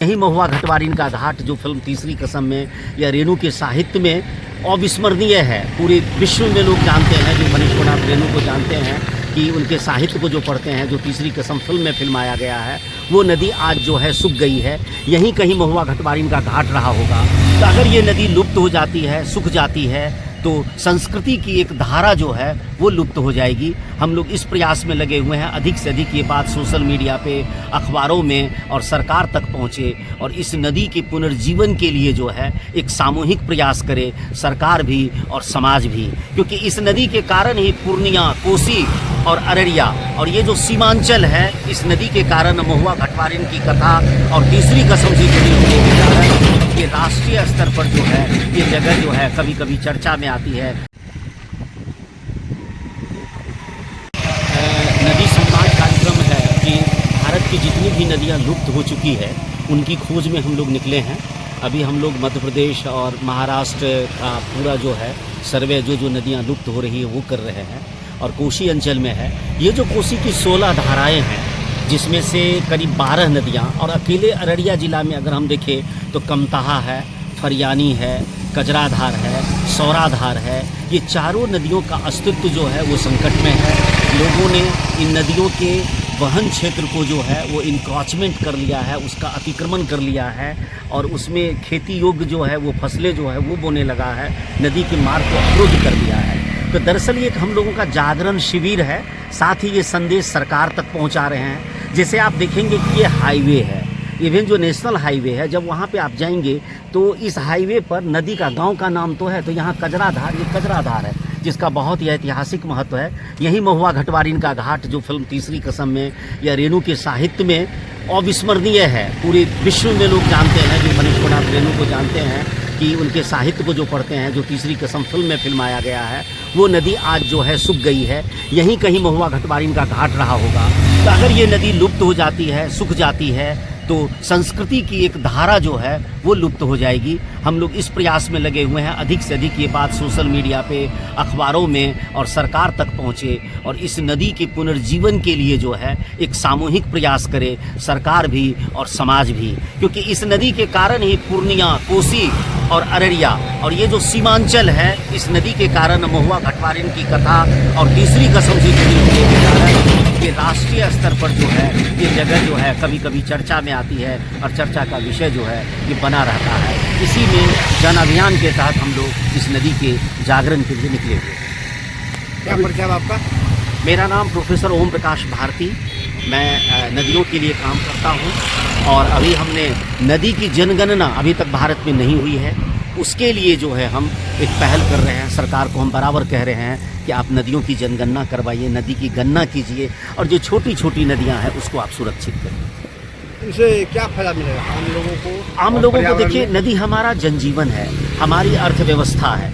यही महुआ घटवारिन का घाट जो फिल्म तीसरी कसम में या रेणु के साहित्य में अविस्मरणीय है। पूरे विश्व में लोग जानते हैं, जो मनीषनाथ रेणु को जानते हैं कि उनके साहित्य को जो पढ़ते हैं, जो तीसरी कसम फिल्म में फिल्माया गया है, वो नदी आज जो है सूख गई है। यहीं कहीं महुआ घटवारिन का घाट रहा होगा। तो अगर ये नदी लुप्त हो जाती है, सूख जाती है, तो संस्कृति की एक धारा जो है वो लुप्त हो जाएगी। हम लोग इस प्रयास में लगे हुए हैं अधिक से अधिक ये बात सोशल मीडिया पे, अखबारों में और सरकार तक पहुंचे और इस नदी के पुनर्जीवन के लिए जो है एक सामूहिक प्रयास करे सरकार भी और समाज भी, क्योंकि इस नदी के कारण ही पूर्णिया, कोसी और अररिया और ये जो सीमांचल है, इस नदी के कारण महुआ घटवारिन की कथा और तीसरी कसम से जुड़ी होने के कारण ये राष्ट्रीय स्तर पर जो है ये जगह जो है कभी कभी चर्चा में आती है। नदी संवाद कार्यक्रम है कि भारत की जितनी भी नदियां लुप्त हो चुकी है उनकी खोज में हम लोग निकले हैं। अभी हम लोग मध्य प्रदेश और महाराष्ट्र का पूरा जो है सर्वे जो नदियां लुप्त हो रही है वो कर रहे हैं और कोसी अंचल में है। ये जो कोसी की 16 धाराएं हैं जिसमें से करीब 12 नदियां, और अकेले अररिया ज़िला में अगर हम देखें तो कमतहा है, फरियानी है, कजराधार है, सौराधार है। ये चारों नदियों का अस्तित्व जो है वो संकट में है। लोगों ने इन नदियों के वहन क्षेत्र को जो है वो इंक्रॉचमेंट कर लिया है, उसका अतिक्रमण कर लिया है और उसमें खेती योग्य जो है वो फसलें जो है वो बोने लगा है, नदी के मार्ग को अवरुद्ध कर दिया है। तो दरअसल ये एक हम लोगों का जागरण शिविर है, साथ ही ये संदेश सरकार तक पहुंचा रहे हैं। जैसे आप देखेंगे कि ये हाईवे है, इवन जो नेशनल हाईवे है, जब वहाँ पे आप जाएंगे तो इस हाईवे पर नदी का गांव का नाम तो है, तो यहाँ कजराधार, ये कजराधार है जिसका बहुत ही ऐतिहासिक महत्व है। यही महुआ घटवारिन का घाट जो फिल्म तीसरी कसम में या रेणु के साहित्य में अविस्मरणीय है। पूरे विश्व में लोग जानते हैं, जो मनीषनाथ रेणु को जानते हैं कि उनके साहित्य को जो पढ़ते हैं, जो तीसरी कसम फिल्म में फिल्माया गया है, वो नदी आज जो है सूख गई है। यहीं कहीं महुआ घटवारिन का घाट रहा होगा। तो अगर ये नदी लुप्त हो जाती है, सूख जाती है, तो संस्कृति की एक धारा जो है वो लुप्त हो जाएगी। हम लोग इस प्रयास में लगे हुए हैं अधिक से अधिक ये बात सोशल मीडिया पे, अखबारों में और सरकार तक पहुंचे और इस नदी के पुनर्जीवन के लिए जो है एक सामूहिक प्रयास करे सरकार भी और समाज भी, क्योंकि इस नदी के कारण ही पूर्णिया, कोसी और अररिया और ये जो सीमांचल है, इस नदी के कारण महुआ घटवारिन की कथा और तीसरी कसम से जुड़ी होने के कारण ये राष्ट्रीय स्तर पर जो है ये जगह जो है कभी कभी चर्चा में आती है और चर्चा का विषय जो है ये बना रहता है। इसी में जन अभियान के तहत हम लोग इस नदी के जागरण के लिए निकले हुए। क्या परिचय है आपका? मेरा नाम प्रोफेसर ओम प्रकाश भारती, मैं नदियों के लिए काम करता हूं और अभी हमने नदी की जनगणना अभी तक भारत में नहीं हुई है, उसके लिए जो है हम एक पहल कर रहे हैं। सरकार को हम बराबर कह रहे हैं कि आप नदियों की जनगणना करवाइए, नदी की गणना कीजिए और जो छोटी छोटी नदियां हैं उसको आप सुरक्षित करिए। इसे क्या फायदा मिलेगा आम लोगों को? देखिए, नदी हमारा जनजीवन है, हमारी अर्थव्यवस्था है।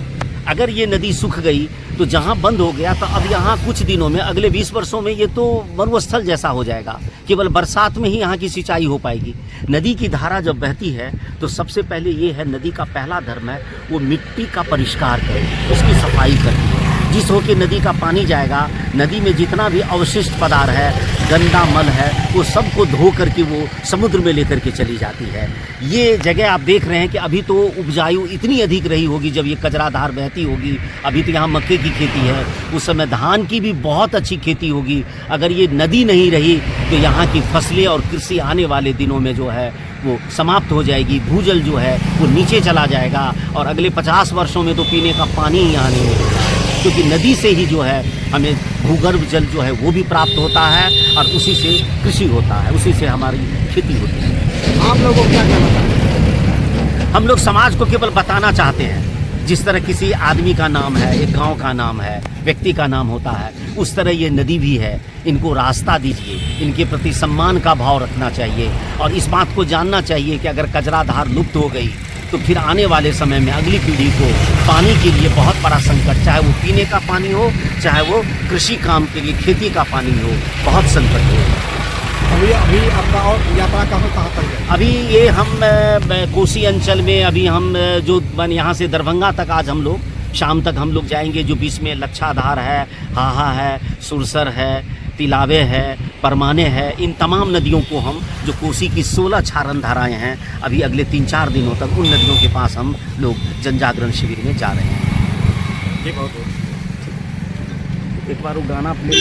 अगर ये नदी सूख गई तो जहाँ बंद हो गया, तो अब यहाँ कुछ दिनों में, अगले 20 वर्षों में ये तो मरुस्थल जैसा हो जाएगा। केवल बरसात में ही यहाँ की सिंचाई हो पाएगी। नदी की धारा जब बहती है तो सबसे पहले ये है, नदी का पहला धर्म है वो मिट्टी का परिष्कार करे, उसकी सफाई करती है। जिस होके नदी का पानी जाएगा, नदी में जितना भी अवशिष्ट पदार्थ है, गंदा मल है, वो सबको धो करके वो समुद्र में लेकर के चली जाती है। ये जगह आप देख रहे हैं कि अभी तो उपजाऊ इतनी अधिक रही होगी जब ये कजराधार बहती होगी। अभी तो यहाँ मक्के की खेती है, उस समय धान की भी बहुत अच्छी खेती होगी। अगर ये नदी नहीं रही तो यहाँ की फसलें और कृषि आने वाले दिनों में जो है वो समाप्त हो जाएगी। भूजल जो है वो नीचे चला जाएगा और अगले 50 वर्षों में तो पीने का पानी ही यहाँ नहीं मिलेगा, क्योंकि नदी से ही जो है हमें भूगर्भ जल जो है वो भी प्राप्त होता है और उसी से कृषि होता है, उसी से हमारी खेती होती है। आप लोगों को क्या कहना चाहते हैं? हम लोग समाज को केवल बताना चाहते हैं, जिस तरह किसी आदमी का नाम है, एक गांव का नाम है, व्यक्ति का नाम होता है, उस तरह ये नदी भी है। इनको रास्ता दीजिए, इनके प्रति सम्मान का भाव रखना चाहिए और इस बात को जानना चाहिए कि अगर कजराधार लुप्त हो गई तो फिर आने वाले समय में अगली पीढ़ी को पानी के लिए बहुत बड़ा संकट, चाहे वो पीने का पानी हो, चाहे वो कृषि काम के लिए खेती का पानी हो, बहुत संकट हो। अभी आपका और यात्रा कहाँ तक है? अभी ये हम कोसी अंचल में, अभी हम जो यहाँ से दरभंगा तक आज हम लोग शाम तक हम लोग जाएंगे, जो बीच में लच्छाधार है, हाहा है, सुरसर है, तिलावे है, परमाने है, इन तमाम नदियों को हम जो कोसी की 16 क्षारण धाराएँ हैं, अभी अगले 3-4 दिनों तक उन नदियों के पास हम लोग जन जागरण शिविर में जा रहे हैं। जी बहुत एक बार वो गाना प्ले